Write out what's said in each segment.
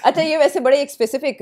अच्छा, ये वैसे बड़े एक स्पेसिफिक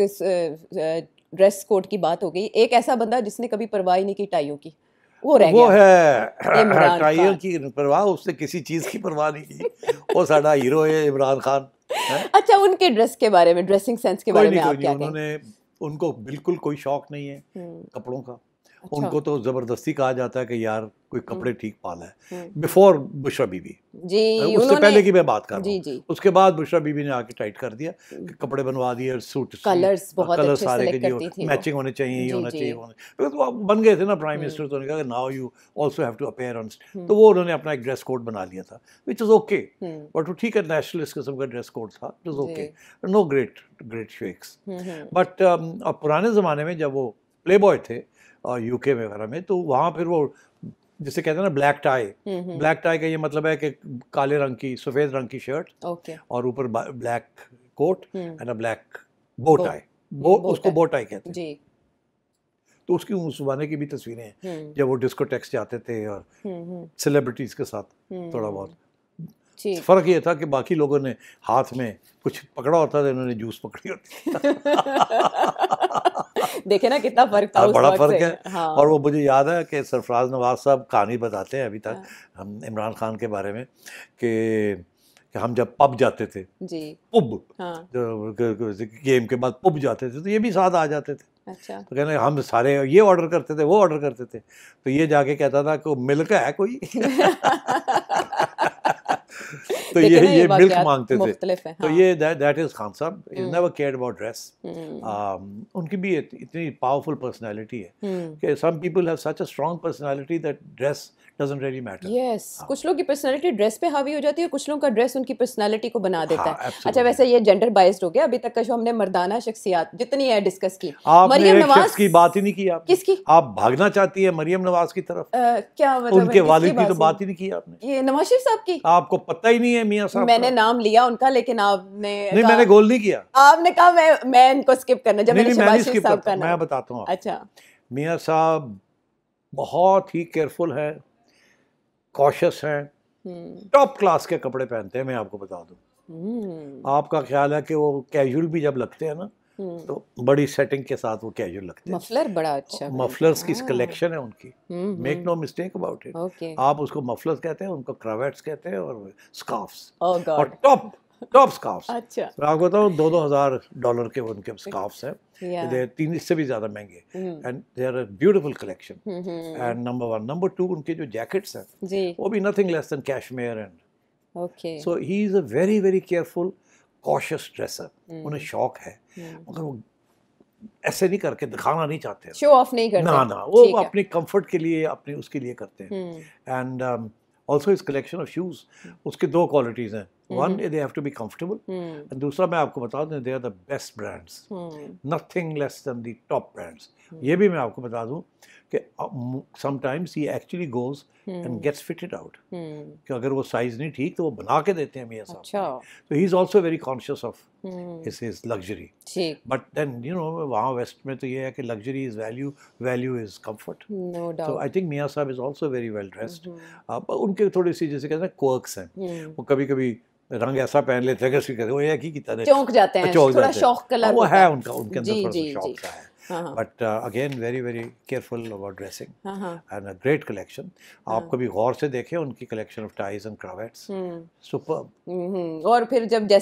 ड्रेस कोड की बात हो गई। एक ऐसा बंदा जिसने कभी परवाह ही नहीं की टाइयों की, वो रह वो गया, है इमरान टाइयों खान। की परवाह, उसने किसी चीज़ की परवाह नहीं की। वो साਡਾ हीरो है इमरान खान है। अच्छा, उनके ड्रेस के बारे में, ड्रेसिंग सेंस के बारे में कोई आप नहीं, क्या कहें? उनको बिल्कुल कोई शौक नहीं है हम्म, कपड़ों का। अच्छा। उनको तो ज़बरदस्ती कहा जाता है कि यार कोई हम्म, कपड़े ठीक पाला है। हम्म, बिफोर बुशरा बीबी, जी, उससे उन्होंने, पहले की मैं बात कर रहा जी हूँ। जी, उसके बाद बुशरा बीबी ने आके टाइट कर दिया कि कपड़े बनवा दिए, सूट कलर्स बहुत कलर अच्छे सारे के सेलेक्ट जी करती थी वो। मैचिंग होने चाहिए, ये जी होना जी। चाहिए, तो आप बन गए थे ना प्राइम हम्म मिनिस्टर, तो उन्होंने कहा now you also have to appear on. Hmm तो वो उन्होंने अपना एक ड्रेस कोड बना लिया था, which is okay. Hmm, but वो ठीक है, नेशनलिस्ट किस्म का ड्रेस कोड था, इट इज़ ओके। जी। No great great shakes. Hmm, but अब पुराने ज़माने में जब वो प्ले बॉय थे यूके में वगैरह में, तो वहाँ फिर वो जिसे कहते हैं ना ब्लैक टाई। हम्म, ब्लैक टाई का ये मतलब है कि काले रंग की, सफ़ेद रंग की शर्ट ओके। और ऊपर black coat hmm, and a black bow bow tie. बो, बोट उसको है, बो टाई कहते हैं। जी। तो उसकी उस ज़माने की भी तस्वीरें हैं हम्म जब वो डिस्कोटेक्स जाते थे और हम्म सेलिब्रिटीज़ के साथ थोड़ा बहुत। हम्म, ठीक। फ़र्क ये था कि बाकी लोगों ने हाथ में कुछ पकड़ा होता था, इन्होंने जूस पकड़ी होती। देखे ना कितना फर्क था उस बड़ा वक्त से। फ़र्क है। और हाँ वो मुझे याद है कि सरफराज नवाज़ साहब कहानी बताते हैं अभी तक हाँ, हम इमरान खान के बारे में कि हम जब पब जाते थे, जी। पब हाँ, गेम के बाद पब जाते थे, तो ये भी साथ आ जाते थे। अच्छा। तो कहने हम सारे ये ऑर्डर करते थे, वो ऑर्डर करते थे, तो ये जाके कहता था कि मिल्क है कोई। तो देखे ना, ये ये मिल्क वाकयात मांगते थे। मुख्तलिफ है। तो हाँ। ये that is Khan Sahab is hmm never cared about dress. Hmm उनकी भी इतनी पावरफुल पर्सनैलिटी है हम्म, कि some people have such a strong personality that dress doesn't really matter. Yes, कुछ लोग की पर्सनालिटी ड्रेस पे हावी हो जाती है, कुछ लोगों का ड्रेस उनकी पर्सनालिटी को बना देता हाँ है। अच्छा, एब्सोल्युटली। वैसे ये जेंडर बाइज्ड हो गया। अभी तक का जो हमने मर्दाना शख्सियात जितनी है डिस्कस की, आपने मरियम एक शख्स नवाज। की बात ही नहीं की आपने। किसकी? आप भागना चाहती है मरियम नवाज की तरफ, क्या मतलब है, उनके किसकी वालिद की तो बात है? बात ही नहीं की आपने। ये नवाज शरीफ साहब की। आपको पता ही नहीं है मियाँ साहब मैंने का। नाम लिया उनका, लेकिन आपने नहीं, कहा, मैंने गोल नहीं किया। आपने कहा मैं इनको स्किप करना, जब नहीं मैंने नहीं, मैं शहबाज नहीं शरीफ स्किप साहब करता, का मैं नाम। बताता हूँ आपको। अच्छा। मियाँ साहब बहुत ही केयरफुल है, कॉशियस हैं, हम्म टॉप क्लास के कपड़े पहनते हैं। मैं आपको बता दूं, हम्म आपका ख्याल है कि वो कैजुअल भी जब लगते हैं ना, हम्म, तो बड़ी सेटिंग के साथ वो कैजुअल लगते हैं। मफलर बड़ा अच्छा पहनते हैं। मफलर्स की हाँ। कलेक्शन है उनकी, make no mistake about it. Okay. आप उसको मफलर्स कहते हैं, उनको क्रावेट्स कहते हैं, और स्कार्फ्स, ओह और गॉड। Top top scarfs. अच्छा। मैं आपको बताऊँ, $2,000 के उनके स्कार्फ्स हैं। या। दे तीन इससे भी ज़्यादा महंगे, hmm and they are a beautiful collection. Hmm, and number one, number two, उनके जो जैकेट्स हैं जी। वो भी nothing less than cashmere. And okay. So he is a very very careful cautious dresser. उन्हें शौक है, मगर वो ऐसे नहीं करके दिखाना नहीं चाहते शो हैं। ऑफ नहीं करते। ना ना, वो ठीक है। अपने कंफर्ट के लिए, अपने उसके लिए करते हैं। हम्म एंड ऑल्सो इस कलेक्शन ऑफ शूज़, उसके दो क्वालिटीज़ हैं। One, hmm they have to be comfortable, hmm and दूसरा मैं आपको बता दूं, they are the best brands, hmm nothing less than the top brands. ये भी मैं आपको बता दूं कि sometimes he actually goes and gets fitted out, hmm, कि अगर वो साइज़ नहीं ठीक तो वो बना के देते हैं मियाँ साहब अच्छा। के लिए। तो he is also very conscious of hmm, his luxury. ठीक। बट देन यू नो, वहाँ वेस्ट में तो ये है कि luxury is value, value is comfort. No तो आई डाउट। थिंक मियाँ साहब is also very well dressed. अब उनके थोड़ी सी जैसे कहते हैं क्वर्क्स हैं, हम्म, वो कभी कभी रंग ऐसा पहन लेते हैं कि उसकी कहते हैं वो एक ही की तरह चौंक जाते हैं, चौंक थोड़ा जाते हैं। शौक हाँ, कलर वो होता है है। उनका, उनके अंदर जी थोड़ा सा जी शौक जी। सा है। हाँ हाँ but again very very careful about dressing, हाँ हाँ एंड अ ग्रेट कलेक्शन। आप हाँ। कभी गौर से देखें उनकी collection of ties and cravats, super. और फिर जब जैसे